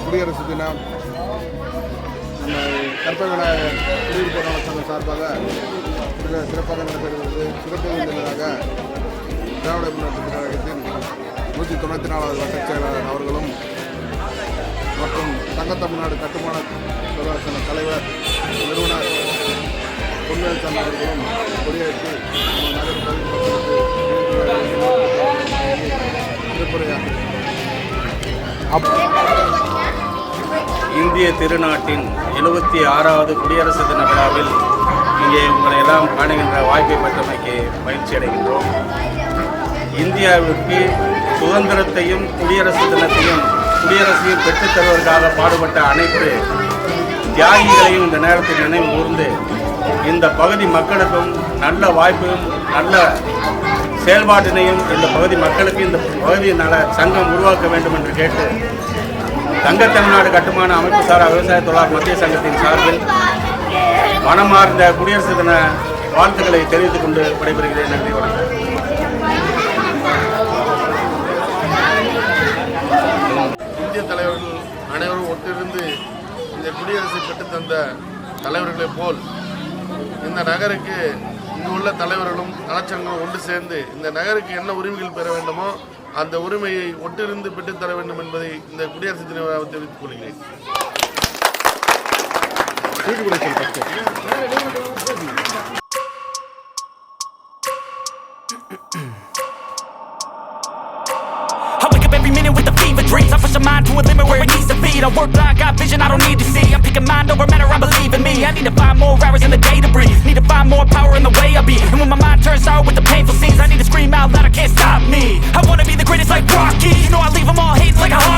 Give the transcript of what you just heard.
குடியரசு தினம் நம்ம கற்பகவிநாயகர் குடியிருப்பு சங்கம் சார்பாக சிறப்பாக நடைபெறுகிறது. சிறப்பு விருந்தினராக திராவிட முன்னேற்ற கழகத்தின் 194வது வட்டச் செயலாளர் அவர்களும் மற்றும் தங்கத்தமிழ்நாடு கட்டுமான தொழிலாளர் தலைவர் நிறுவனர் பொன்வேல் சன் அவர்களும் கொடியேற்றி திருப்புரையாக இந்திய திருநாட்டின் 76வது குடியரசு தின விழாவில் இங்கே உங்களை எல்லாம் காணுகின்ற வாய்ப்பை பெற்றமைக்கு மகிழ்ச்சி அடைகின்றோம். இந்தியாவிற்கு சுதந்திரத்தையும் குடியரசு தினத்தையும் குடியரசையும் பெற்றுத் தருவதற்காக பாடுபட்ட அனைத்து தியாகிகளையும் இந்த நேரத்தில் நினைவு கூர்ந்து இந்த பகுதி மக்களுக்கும் நல்ல வாய்ப்பையும் நல்ல செயல்பாட்டினையும் இந்த பகுதி மக்களுக்கு இந்த பகுதி நல சங்கம் உருவாக்க வேண்டும் என்று கேட்டு தங்கத்தமிழ்நாடு கட்டுமான அமைப்பு சாரா விவசாய தொழிலாளர் மத்திய சங்கத்தின் சார்பில் மனமார்ந்த குடியரசு தின வாழ்த்துக்களை தெரிவித்துக் கொண்டு விடைபெறுகிறேன். நன்றி, வணக்கம். இந்திய தலைவர்கள் அனைவரும் ஒட்டிருந்து இந்த குடியரசை பெற்றுத்தந்த தலைவர்களைப் போல் இந்த நகருக்கு இங்கு உள்ள தலைவர்களும் நலச்சங்கங்களும் ஒன்று சேர்ந்து இந்த நகருக்கு என்ன உரிமைகள் பெற வேண்டுமோ அந்த உரிமையை ஒட்டிருந்து பெற்றுத்தர வேண்டும் என்பதை இந்த குடியரசு தின விழாவில் தெரிவித்துக் கொள்கிறேன். Every minute with the fever dreams, I push my mind to a limit where it needs to be. I work blind, got vision I don't need to see. I'm picking mind over matter, I believe in me. I need to find more hours in the day to breathe. Need to find more power in the way I be. And when my mind turns sour with the painful scenes, I need to scream out loud, I can't stop me. I wanna be the greatest like Rocky. You know I leave them all hating like a hawk.